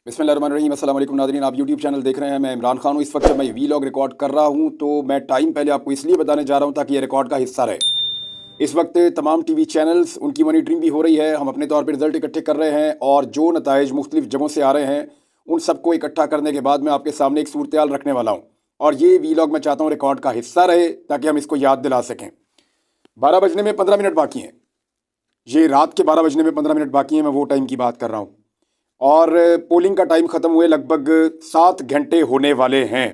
बिस्मिल्लाहिर्रहमानिर्रहीम। अस्सलाम वालेकुम नाज़रीन, आप यूट्यूब चैनल देख रहे हैं। मैं इमरान खान हूँ। इस वक्त जब मैं वीलॉग रिकॉर्ड कर रहा हूँ तो मैं टाइम पहले आपको इसलिए बताने जा रहा हूँ ताकि ये रिकॉर्ड का हिस्सा रहे। इस वक्त तमाम टीवी चैनल्स, उनकी मॉनिटरिंग भी हो रही है। हम अपने तौर पर रिजल्ट इकट्ठे कर रहे हैं और जो नताइज मुख्तलिफ जगहों से आ रहे हैं उन सबको इकट्ठा करने के बाद मैं आपके सामने एक सूरत हाल रखने वाला हूँ और ये वीलॉग मैं चाहता हूँ रिकॉर्ड का हिस्सा रहे ताकि हम इसको याद दिला सकें। 12 बजने में 15 मिनट बाकी हैं। ये रात के 12 बजने में 15 मिनट बाकी हैं। मैं वो टाइम की बात कर रहा हूँ और पोलिंग का टाइम ख़त्म हुए लगभग 7 घंटे होने वाले हैं।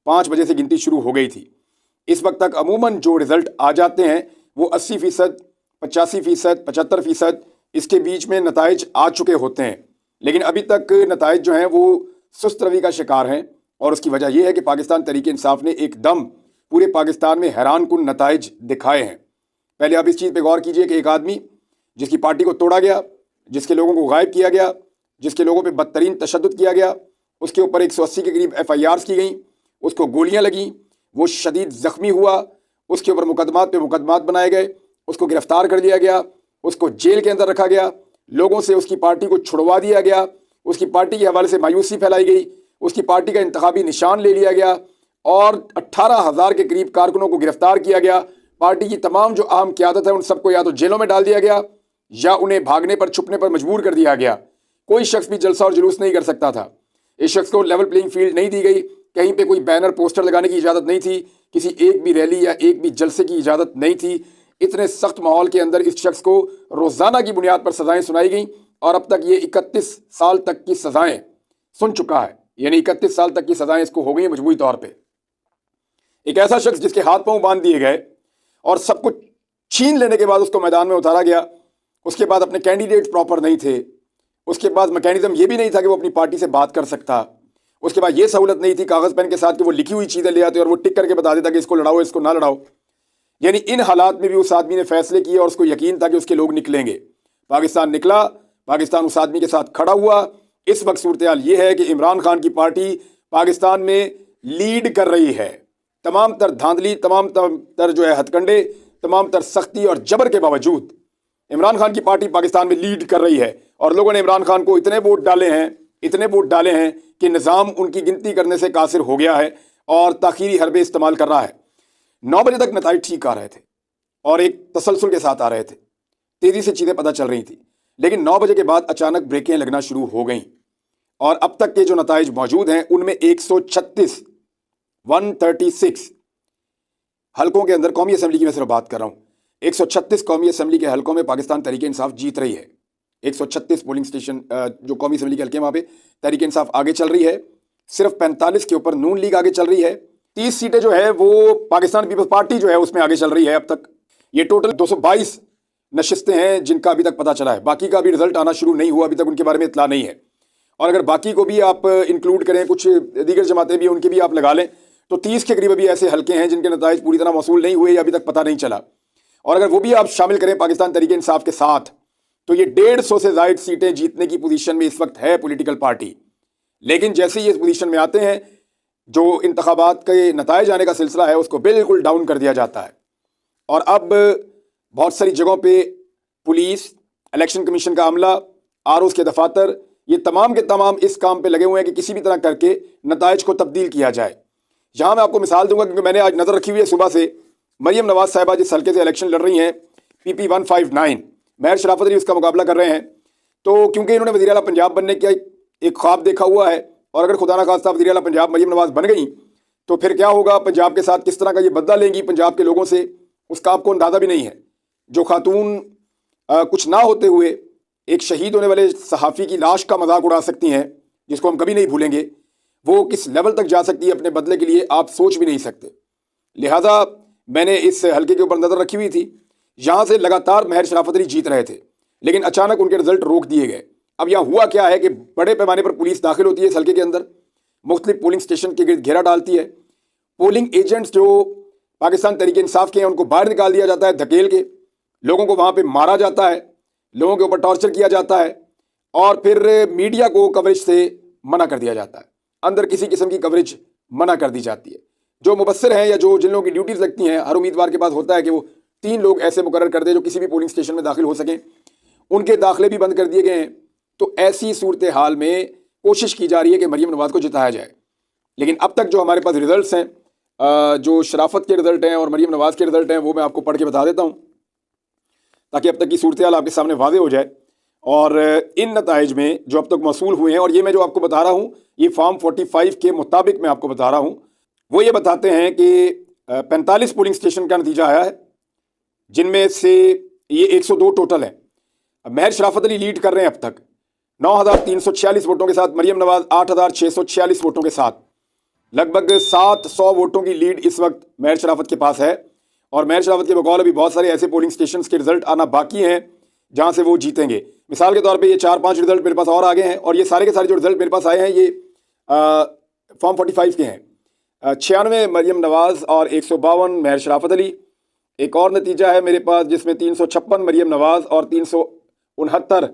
5 बजे से गिनती शुरू हो गई थी। इस वक्त तक अमूमन जो रिज़ल्ट आ जाते हैं वो 80%, 85%, 75% इसके बीच में नताइज आ चुके होते हैं। लेकिन अभी तक नताइज जो हैं वो सुस्त रवि का शिकार हैं और उसकी वजह यह है कि पाकिस्तान तहरीक इंसाफ ने एकदम पूरे पाकिस्तान में हैरान कुन नताइज दिखाए हैं। पहले आप इस चीज़ पर गौर कीजिए कि एक आदमी जिसकी पार्टी को तोड़ा गया, जिसके लोगों को गायब किया गया, जिसके लोगों पे बदतरीन तशद्दुद किया गया, उसके ऊपर 180 के करीब FIRs की गई, उसको गोलियां लगी, वो शदीद ज़ख्मी हुआ, उसके ऊपर मुकदमात पे मुकदमात बनाए गए, उसको गिरफ्तार कर लिया गया, उसको जेल के अंदर रखा गया, लोगों से उसकी पार्टी को छुड़वा दिया गया, उसकी पार्टी के हवाले से मायूसी फैलाई गई, उसकी पार्टी का इंतखाबी निशान ले लिया गया और 18,000 के करीब कारकुनों को गिरफ्तार किया गया। पार्टी की तमाम जो अहम क़यादत है उन सबको या तो जेलों में डाल दिया गया या उन्हें भागने पर, छुपने पर मजबूर कर दिया गया। कोई शख्स भी जलसा और जुलूस नहीं कर सकता था। इस शख्स को लेवल प्लेइंग फील्ड नहीं दी गई। कहीं पे कोई बैनर पोस्टर लगाने की इजाज़त नहीं थी। किसी एक भी रैली या एक भी जलसे की इजाज़त नहीं थी। इतने सख्त माहौल के अंदर इस शख्स को रोज़ाना की बुनियाद पर सज़ाएं सुनाई गई और अब तक ये 31 साल तक की सज़ाएं सुन चुका है। यानी 31 साल तक की सज़ाएं इसको हो गई हैं मजबूरी तौर पर। एक ऐसा शख्स जिसके हाथ पांव बांध दिए गए और सब कुछ छीन लेने के बाद उसको मैदान में उतारा गया। उसके बाद अपने कैंडिडेट प्रॉपर नहीं थे। उसके बाद मैकेनिज्म ये भी नहीं था कि वो अपनी पार्टी से बात कर सकता। उसके बाद ये सहूलत नहीं थी कागज़ पेन के साथ कि वो लिखी हुई चीज़ें ले आते और वो टिक करके बता देता कि इसको लड़ाओ, इसको ना लड़ाओ। यानी इन हालात में भी उस आदमी ने फैसले किए और उसको यकीन था कि उसके लोग निकलेंगे। पाकिस्तान निकला, पाकिस्तान उस आदमी के साथ खड़ा हुआ। इस वक्त सूरत हाल ये है कि इमरान खान की पार्टी पाकिस्तान में लीड कर रही है। तमाम तर धांधली, तमाम तर जो है हथकंडे, तमाम तर सख्ती और जबर के बावजूद इमरान खान की पार्टी पाकिस्तान में लीड कर रही है और लोगों ने इमरान खान को इतने वोट डाले हैं कि निज़ाम उनकी गिनती करने से कासिर हो गया है और ताखीरी हरबे इस्तेमाल कर रहा है। 9 बजे तक नताइज ठीक आ रहे थे और एक तसलसल के साथ आ रहे थे। तेज़ी से चीज़ें पता चल रही थी। लेकिन 9 बजे के बाद अचानक ब्रेकें लगना शुरू हो गई और अब तक के जो नताइज मौजूद हैं उनमें 136 हलकों के अंदर, कौमी असम्बली की मैं सिर्फ बात कर रहा हूँ, 136 कौमी असम्बली के हलकों में पाकिस्तान तहरीक इंसाफ जीत रही है। 136 पोलिंग स्टेशन जो कौमी असम्बली के हल्के वहाँ पे तहरीक इंसाफ आगे चल रही है। सिर्फ 45 के ऊपर नून लीग आगे चल रही है। 30 सीटें जो है वो पाकिस्तान पीपल्स पार्टी जो है उसमें आगे चल रही है। अब तक ये टोटल 222 नशिस्तें हैं जिनका अभी तक पता चला है। बाकी का अभी रिजल्ट आना शुरू नहीं हुआ, अभी तक उनके बारे में इतला नहीं है। और अगर बाकी को भी आप इंक्लूड करें, कुछ दीगर जमातें भी उनके भी आप लगा लें, तो 30 के करीब अभी ऐसे हल्के हैं जिनके नताइज पूरी तरह मौसूल नहीं हुए या अभी तक पता नहीं चला। और अगर वो भी आप शामिल करें पाकिस्तान तहरीक इंसाफ के साथ, तो ये 150 से ज़ायद सीटें जीतने की पोजीशन में इस वक्त है पॉलिटिकल पार्टी। लेकिन जैसे ही इस पोजीशन में आते हैं, जो इंतखाबात के नताइज आने का सिलसिला है उसको बिल्कुल डाउन कर दिया जाता है। और अब बहुत सारी जगहों पे पुलिस, इलेक्शन कमीशन का अमला, ROs के दफातर, ये तमाम के तमाम इस काम पे लगे हुए हैं कि किसी भी तरह करके नताइज को तब्दील किया जाए। यहाँ मैं आपको मिसाल दूंगा क्योंकि मैंने आज नज़र रखी हुई है सुबह से। मरियम नवाज साहिबा जिस हल्के से इलेक्शन लड़ रही हैं, PP 159, महर शराफत अली उसका मुकाबला कर रहे हैं। तो क्योंकि इन्होंने वज़ीर आला पंजाब बनने का एक ख्वाब देखा हुआ है और अगर खुदा ना खास्ता वज़ीर आला पंजाब मरियम नवाज बन गई तो फिर क्या होगा, पंजाब के साथ किस तरह का ये बदला लेंगी पंजाब के लोगों से, उसका आपको अंदाज़ा भी नहीं है। जो खातून कुछ ना होते हुए एक शहीद होने वाले सहाफ़ी की लाश का मजाक उड़ा सकती हैं, जिसको हम कभी नहीं भूलेंगे, वो किस लेवल तक जा सकती है अपने बदले के लिए आप सोच भी नहीं सकते। लिहाजा मैंने इस हल्के के ऊपर नज़र रखी हुई थी। यहाँ से लगातार महर शराफत अली जीत रहे थे लेकिन अचानक उनके रिजल्ट रोक दिए गए। अब यहाँ हुआ क्या है कि बड़े पैमाने पर पुलिस दाखिल होती है इस हल्के के अंदर, मुख्तलिफ पोलिंग स्टेशन के गिर्द घेरा डालती है। पोलिंग एजेंट्स जो पाकिस्तान तहरीक इंसाफ के हैं उनको बाहर निकाल दिया जाता है धकेल के, लोगों को वहाँ पर मारा जाता है, लोगों के ऊपर टॉर्चर किया जाता है और फिर मीडिया को कवरेज से मना कर दिया जाता है। अंदर किसी किस्म की कवरेज मना कर दी जाती है। जो मुबस्सिर हैं या जो जिन लोगों की ड्यूटीज़ लगती हैं, हर उम्मीदवार के पास होता है कि वो 3 लोग ऐसे मुकर्रर कर दे जो किसी भी पोलिंग स्टेशन में दाखिल हो सकें, उनके दाखिले भी बंद कर दिए गए हैं। तो ऐसी सूरत हाल में कोशिश की जा रही है कि मरीम नवाज़ को जिताया जाए। लेकिन अब तक जो हमारे पास रिजल्ट्स हैं, जो शराफत के रिजल्ट हैं और मरीम नवाज़ के रिजल्ट हैं, वो मैं आपको पढ़ के बता देता हूँ ताकि अब तक की सूरत हाल आपके सामने वाज़ेह हो जाए। और इन नताइज में जो अब तक मौसूल हुए हैं, और ये मैं जो आपको बता रहा हूँ ये फॉर्म 45 के मुताबिक मैं आपको बता रहा हूँ, वो ये बताते हैं कि 45 पोलिंग स्टेशन का नतीजा आया है, जिनमें से ये 102 टोटल है। महर शराफत अली लीड कर रहे हैं अब तक 9,346 वोटों के साथ, मरीम नवाज 8,646 वोटों के साथ। लगभग 700 वोटों की लीड इस वक्त महर शराफत के पास है। और महर शराफत के बकौल अभी बहुत सारे ऐसे पोलिंग स्टेशन के रिजल्ट आना बाकी हैं जहां से वो जीतेंगे। मिसाल के तौर पे ये 4-5 रिजल्ट मेरे पास और आ गए हैं, और ये सारे के सारे जो रिजल्ट मेरे पास आए हैं ये फॉर्म 45 के हैं। 96 मरीम नवाज और 152 महर शराफत अली। एक और नतीजा है मेरे पास जिसमें 356 मरीम नवाज और 369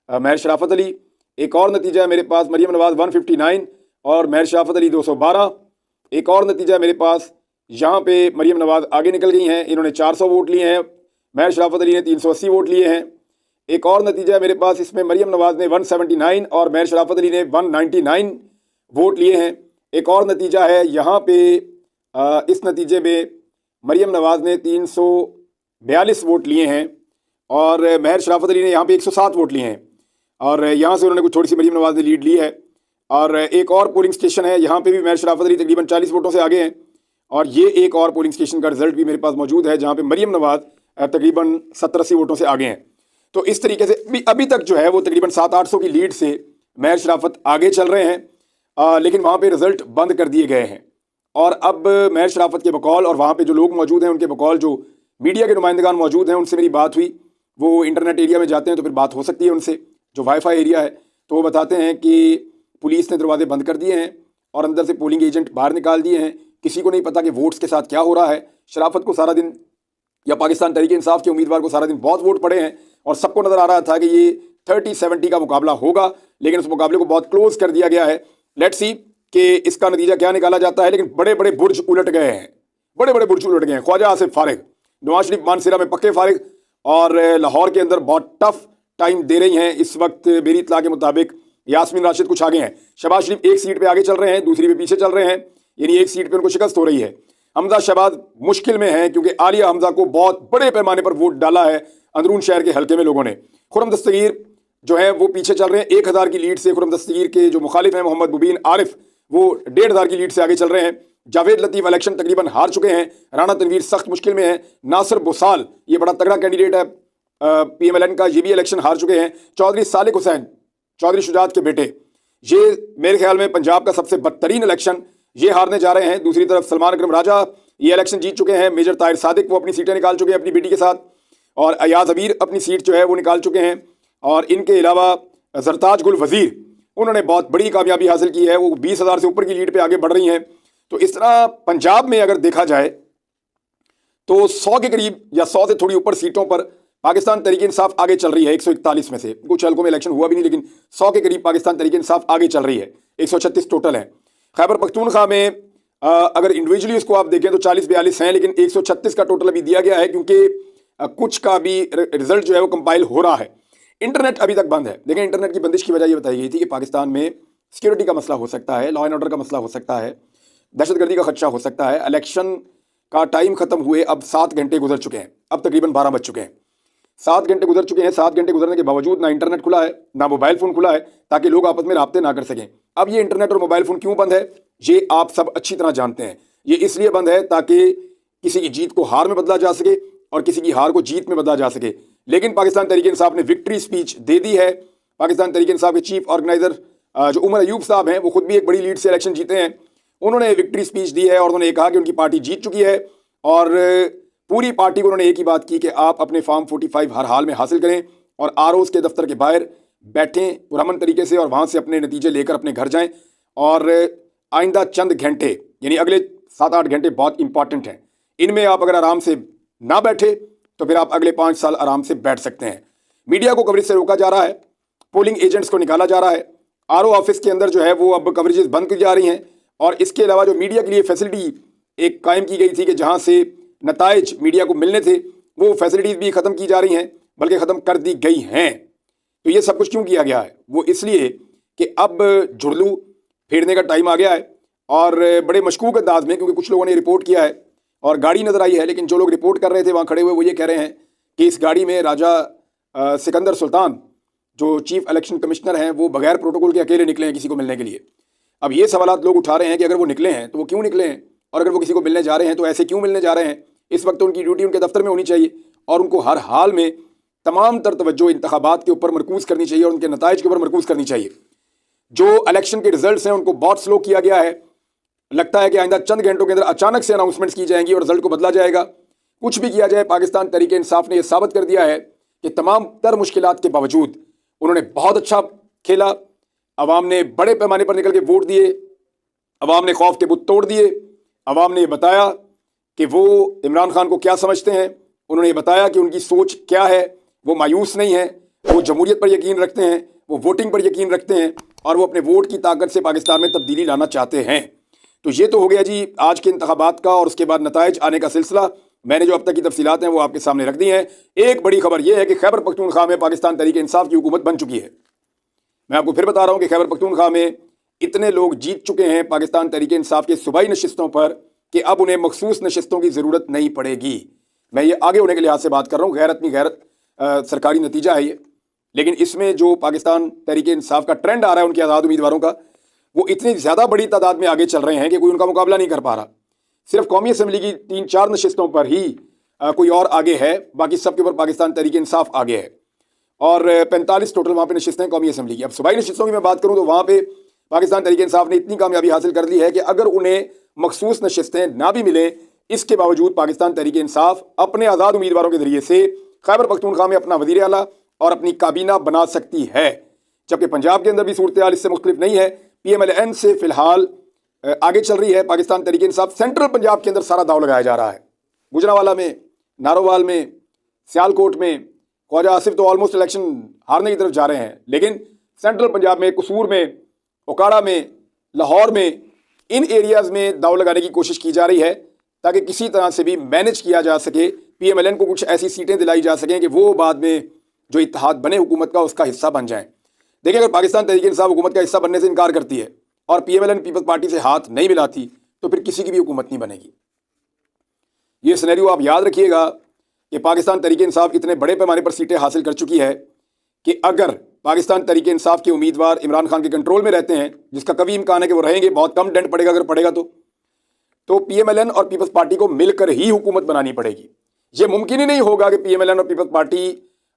महर शराफत अली। एक और नतीजा है मेरे पास मरीम नवाज 159 और महर शराफत अली 212। एक और नतीजा है मेरे पास, यहाँ पे मरीम नवाज आगे निकल गई हैं, इन्होंने 400 वोट लिए हैं, महर शराफत अली ने 380 वोट लिए हैं। एक और नतीजा है मेरे पास, इसमें मरीम नवाज ने 179 और महर शराफत अली ने 199 वोट लिए हैं। एक और नतीजा है यहाँ पे, इस नतीजे में मरीम नवाज ने 342 वोट लिए हैं और महर शराफत अली ने यहाँ पे 107 वोट लिए हैं, और यहाँ से उन्होंने कुछ थोड़ी सी मरीम नवाज ने लीड ली है। और एक और पोलिंग स्टेशन है, यहाँ पे भी महर शराफत अली तकरीबन 40 वोटों से आगे हैं, और ये एक और पोलिंग स्टेशन का रिजल्ट भी मेरे पास मौजूद है जहाँ पे मरीम नवाज तकरीबन 70-80 वोटों से आगे हैं। तो इस तरीके से अभी तक जो है वो तकरीबन 700-800 की लीड से महर शराफत आगे चल रहे हैं, लेकिन वहाँ पे रिजल्ट बंद कर दिए गए हैं। और अब महर शराफत के बकौल और वहाँ पे जो लोग मौजूद हैं उनके बकौल जो मीडिया के नुमाइंदगान मौजूद हैं उनसे मेरी बात हुई। वो इंटरनेट एरिया में जाते हैं तो फिर बात हो सकती है उनसे, जो वाईफाई एरिया है। तो वो बताते हैं कि पुलिस ने दरवाजे बंद कर दिए हैं और अंदर से पोलिंग एजेंट बाहर निकाल दिए हैं। किसी को नहीं पता कि वोट्स के साथ क्या हो रहा है। शराफत को सारा दिन, या पाकिस्तान तहरीक इंसाफ के उम्मीदवार को सारा दिन बहुत वोट पड़े हैं और सबको नजर आ रहा था कि ये 30-70 का मुकाबला होगा, लेकिन उस मुकाबले को बहुत क्लोज कर दिया गया है। लेट्स सी कि इसका नतीजा क्या निकाला जाता है। लेकिन बड़े बड़े बुर्ज उलट गए हैं, बड़े बड़े बुर्ज उलट गए हैं। ख्वाजा आसिफ फारिग, नवाज शरीफ मानसरा में पक्के फारिग, और लाहौर के अंदर बहुत टफ टाइम दे रही हैं इस वक्त। मेरी इत्तला के मुताबिक यास्मीन राशिद कुछ आगे हैं, शहबाज शरीफ एक सीट पे आगे चल रहे हैं, दूसरी पे पीछे चल रहे हैं, यानी एक सीट पे उनको शिकस्त हो रही है। हमजा शहबाज मुश्किल में हैं क्योंकि आलिया हमजा को बहुत बड़े पैमाने पर वोट डाला है अंदरून शहर के हल्के में लोगों ने। खुर्रम दस्तगीर जो है वो पीछे चल रहे हैं, 1000 की लीड से। खुर्रम दस्तगीर के जो मुखालिफ हैं मोहम्मद मुबीन आरिफ, वो 1500 की लीड से आगे चल रहे हैं। जावेद लतीफ़ इलेक्शन तकरीबन हार चुके हैं। राना तनवीर सख्त मुश्किल में है। नासिर बुसाल, ये बड़ा तगड़ा कैंडिडेट है PMLN का, ये भी इलेक्शन हार चुके हैं। चौधरी सालिक हुसैन, चौधरी शुजात के बेटे, ये मेरे ख्याल में पंजाब का सबसे बदतरीन इलेक्शन ये हारने जा रहे हैं। दूसरी तरफ सलमान अकरम राजा ये इलेक्शन जीत चुके हैं। मेजर ताहिर सादिक वो अपनी सीटें निकाल चुके हैं अपनी बेटी के साथ, और अयाज अबीर अपनी सीट जो है वो निकाल चुके हैं। और इनके अलावा जरताज गुल वजीर, उन्होंने बहुत बड़ी कामयाबी हासिल की है, वो 20,000 से ऊपर की लीड पे आगे बढ़ रही हैं। तो इस तरह पंजाब में अगर देखा जाए तो 100 के करीब या 100 से थोड़ी ऊपर सीटों पर पाकिस्तान तहरीक इंसाफ आगे चल रही है। 141 में से, कुछ हल्कों में इलेक्शन हुआ भी नहीं, लेकिन 100 के करीब पाकिस्तान तहरीक इंसाफ आगे चल रही है। 136 टोटल है। खैबर पख्तूनख्वा में अगर इंडिविजुअली उसको आप देखें तो 40-42 हैं, लेकिन 136 का टोटल अभी दिया गया है क्योंकि कुछ का भी रिजल्ट जो है वो कंपाइल हो रहा है। इंटरनेट अभी तक बंद है। देखें, इंटरनेट की बंदिश की वजह ये बताई गई थी कि पाकिस्तान में सिक्योरिटी का मसला हो सकता है, लॉ एंड ऑर्डर का मसला हो सकता है, दहशतगर्दी का खदशा हो सकता है। इलेक्शन का टाइम खत्म हुए अब 7 घंटे गुजर चुके हैं, अब तकरीबन 12 बज चुके हैं। 7 घंटे गुजर चुके हैं। 7 घंटे गुजरने के बावजूद ना इंटरनेट खुला है ना मोबाइल फ़ोन खुला है, ताकि लोग आपस में राब्ते ना कर सकें। अब ये इंटरनेट और मोबाइल फ़ोन क्यों बंद है ये आप सब अच्छी तरह जानते हैं। ये इसलिए बंद है ताकि किसी की जीत को हार में बदला जा सके और किसी की हार को जीत में बदला जा सके। लेकिन पाकिस्तान तहरीक इंसाफ ने विक्ट्री स्पीच दे दी है। पाकिस्तान तहरीक इंसाफ के चीफ ऑर्गेनाइजर जो उमर अयूब साहब हैं, वो खुद भी एक बड़ी लीड से इलेक्शन जीते हैं। उन्होंने विक्ट्री स्पीच दी है और उन्होंने कहा कि उनकी पार्टी जीत चुकी है, और पूरी पार्टी को उन्होंने एक ही बात की कि आप अपने फॉर्म 45 हर हाल में हासिल करें और ROs के दफ्तर के बाहर बैठें पुरअमन तरीके से, और वहाँ से अपने नतीजे लेकर अपने घर जाएं। और आइंदा चंद घंटे, यानी अगले 7-8 घंटे बहुत इंपॉर्टेंट हैं। इनमें आप अगर आराम से ना बैठे तो फिर आप अगले 5 साल आराम से बैठ सकते हैं। मीडिया को कवरेज से रोका जा रहा है, पोलिंग एजेंट्स को निकाला जा रहा है, RO ऑफिस के अंदर जो है वो अब कवरेजेस बंद की जा रही हैं। और इसके अलावा जो मीडिया के लिए फैसिलिटी एक कायम की गई थी कि जहाँ से नताइज मीडिया को मिलने थे, वो फैसिलिटीज़ भी ख़त्म की जा रही हैं, बल्कि ख़त्म कर दी गई हैं। तो ये सब कुछ क्यों किया गया है? वो इसलिए कि अब झुरलू फेरने का टाइम आ गया है। और बड़े मशकूक अंदाज में, क्योंकि कुछ लोगों ने रिपोर्ट किया है और गाड़ी नज़र आई है, लेकिन जो लोग रिपोर्ट कर रहे थे वहाँ खड़े हुए, वो ये कह रहे हैं कि इस गाड़ी में राजा सिकंदर सुल्तान जो चीफ इलेक्शन कमिश्नर हैं वो बगैर प्रोटोकॉल के अकेले निकले हैं किसी को मिलने के लिए। अब ये सवालात लोग उठा रहे हैं कि अगर वो निकले हैं तो वो क्यों निकले हैं, और अगर वो किसी को मिलने जा रहे हैं तो ऐसे क्यों मिलने जा रहे हैं। इस वक्त तो उनकी ड्यूटी उनके दफ्तर में होनी चाहिए और उनको हर हाल में तमाम तर तवज्जो इंतखाबात के ऊपर मरकूज़ करनी चाहिए और उनके नताइज के ऊपर मरकूज़ करनी चाहिए। जो इलेक्शन के रिजल्ट्स हैं उनको बहुत स्लो किया गया है। लगता है कि आइंदा चंद घंटों के अंदर अचानक से अनाउंसमेंट्स की जाएंगी और रिजल्ट को बदला जाएगा। कुछ भी किया जाए, पाकिस्तान तहरीक इंसाफ ने यह साबित कर दिया है कि तमाम तर मुश्किलात के बावजूद उन्होंने बहुत अच्छा खेला। अवाम ने बड़े पैमाने पर निकल के वोट दिए, अवाम ने खौफ के बुत तोड़ दिए। अवाम ने यह बताया कि वो इमरान खान को क्या समझते हैं, उन्होंने ये बताया कि उनकी सोच क्या है। वो मायूस नहीं है, वो जमहूरियत पर यकीन रखते हैं, वो वोटिंग पर यकीन रखते हैं और वो अपने वोट की ताकत से पाकिस्तान में तब्दीली लाना चाहते हैं। तो ये तो हो गया जी आज के इंतखाबात का, और उसके बाद नताइज आने का सिलसिला। मैंने जो अब तक की तफसीलात हैं वो आपके सामने रख दी हैं। एक बड़ी खबर यह है कि खैबर पख्तूनख्वा में पाकिस्तान तहरीक इंसाफ की हुकूमत बन चुकी है। मैं आपको फिर बता रहा हूँ कि खैबर पख्तूनख्वा में इतने लोग जीत चुके हैं पाकिस्तान तहरीक इंसाफ के सूबाई नशिस्तों पर कि अब उन्हें मखसूस नशिस्तों की ज़रूरत नहीं पड़ेगी। मैं ये आगे होने के लिहाज से बात कर रहा हूँ, गैरत नहीं गैरत सरकारी नतीजा है ये। लेकिन इसमें जो पाकिस्तान तहरीक इंसाफ का ट्रेंड आ रहा है उनके आज़ाद उम्मीदवारों का, वो इतनी ज़्यादा बड़ी तादाद में आगे चल रहे हैं कि कोई उनका मुकाबला नहीं कर पा रहा। सिर्फ कौमी असम्बली की 3-4 नशिस्तों पर ही कोई और आगे है, बाकी सबके ऊपर पाकिस्तान तहरीक इंसाफ आगे है। और 45 टोटल वहाँ पे नशिस्तें हैं कौमी असम्बली की। अब सूबाई नशिस्तों की मैं बात करूँ तो वहाँ पे पाकिस्तान तहरीक इंसाफ ने इतनी कामयाबी हासिल कर ली है कि अगर उन्हें मखसूस नशिस्तें ना भी मिलें, इसके बावजूद पाकिस्तान तहरीक इंसाफ अपने आज़ाद उम्मीदवारों के जरिए से खैबर पख्तूनख्वा में अपना वज़ीर आला और अपनी काबीना बना सकती है। जबकि पंजाब के अंदर भी सूरत हाल इससे मुख्तलिफ नहीं है। PMLN से फिलहाल आगे चल रही है पाकिस्तान तहरीक इंसाफ। सेंट्रल पंजाब के अंदर सारा दाव लगाया जा रहा है। गुजरांवाला में, नारोवाल में, सियालकोट में ख्वाजा आसिफ तो ऑलमोस्ट इलेक्शन हारने की तरफ जा रहे हैं, लेकिन सेंट्रल पंजाब में, कसूर में, ओकाड़ा में, लाहौर में, इन एरियाज़ में दाव लगाने की कोशिश की जा रही है ताकि किसी तरह से भी मैनेज किया जा सके, PMLN को कुछ ऐसी सीटें दिलाई जा सकें कि वो बाद में जो इत्तेहाद बने हुकूमत का उसका हिस्सा बन जाएं। देखिए, अगर पाकिस्तान तहरीक इंसाफ हुकूमत का हिस्सा बनने से इनकार करती है और PMLN पीपल्स पार्टी से हाथ नहीं मिलाती तो फिर किसी की भी हुकूमत नहीं बनेगी। ये सिनेरियो आप याद रखिएगा कि पाकिस्तान तहरीक इंसाफ इतने बड़े पैमाने पर सीटें हासिल कर चुकी है कि अगर पाकिस्तान तहरीक इंसाफ के उम्मीदवार इमरान खान के कंट्रोल में रहते हैं, जिसका कभी इम्कान है कि वो रहेंगे, बहुत कम डेंट पड़ेगा अगर पड़ेगा तो PMLN और पीपल्स पार्टी को मिलकर ही हुकूमत बनानी पड़ेगी। ये मुमकिन ही नहीं होगा कि PMLN और पीपल्स पार्टी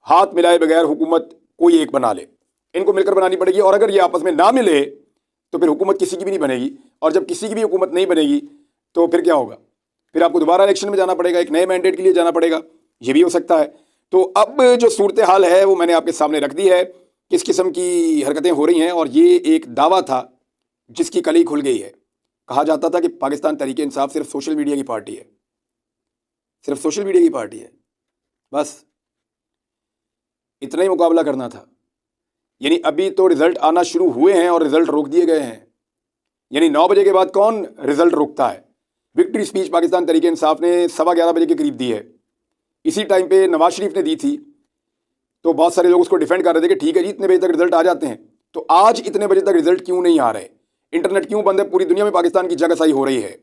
हाथ मिलाए बगैर हुकूमत कोई एक बना ले। इनको मिलकर बनानी पड़ेगी और अगर ये आपस में ना मिले तो फिर हुकूमत किसी की भी नहीं बनेगी। और जब किसी की भी हुकूमत नहीं बनेगी तो फिर क्या होगा? फिर आपको दोबारा इलेक्शन में जाना पड़ेगा, एक नए मैंडेट के लिए जाना पड़ेगा, ये भी हो सकता है। तो अब जो सूरत हाल है वो मैंने आपके सामने रख दी है, किस किस्म की हरकतें हो रही हैं। और ये एक दावा था जिसकी कली खुल गई है। कहा जाता था कि पाकिस्तान तहरीक इंसाफ सिर्फ सोशल मीडिया की पार्टी है, सिर्फ सोशल मीडिया की पार्टी है, बस इतना ही मुकाबला करना था। यानी अभी तो रिजल्ट आना शुरू हुए हैं और रिजल्ट रोक दिए गए हैं। यानी 9 बजे के बाद कौन रिजल्ट रोकता है? विक्ट्री स्पीच पाकिस्तान तहरीक इंसाफ ने 11:15 बजे के करीब दी है। इसी टाइम पे नवाज शरीफ ने दी थी, तो बहुत सारे लोग उसको डिफेंड कर रहे थे कि ठीक है जी, इतने बजे तक रिजल्ट आ जाते हैं। तो आज इतने बजे तक रिजल्ट क्यों नहीं आ रहे? इंटरनेट क्यों बंद है? पूरी दुनिया में पाकिस्तान की जगहसाई हो रही है।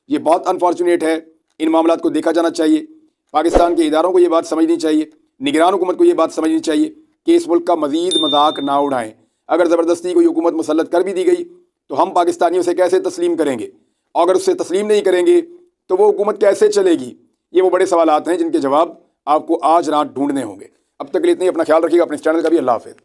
ये बहुत अनफॉर्चुनेट है। इन मामलात को देखा जाना चाहिए। पाकिस्तान के इदारों को ये बात समझनी चाहिए, निगरान हुकूमत को ये बात समझनी चाहिए कि इस मुल्क का मजीद मजाक ना उड़ाएं। अगर ज़बरदस्ती कोई हुकूमत मुसल्लत कर भी दी गई तो हम पाकिस्तानियों से कैसे तस्लीम करेंगे? और अगर उससे तस्लीम नहीं करेंगे तो वो हुकूमत कैसे चलेगी? ये वो बड़े सवालात हैं जिनके जवाब आपको आज रात ढूंढने होंगे। अब तक के लिए इतना ही। अपना ख्याल रखिएगा, अपने चैनल का भी। अल्लाह हाफ़िज़।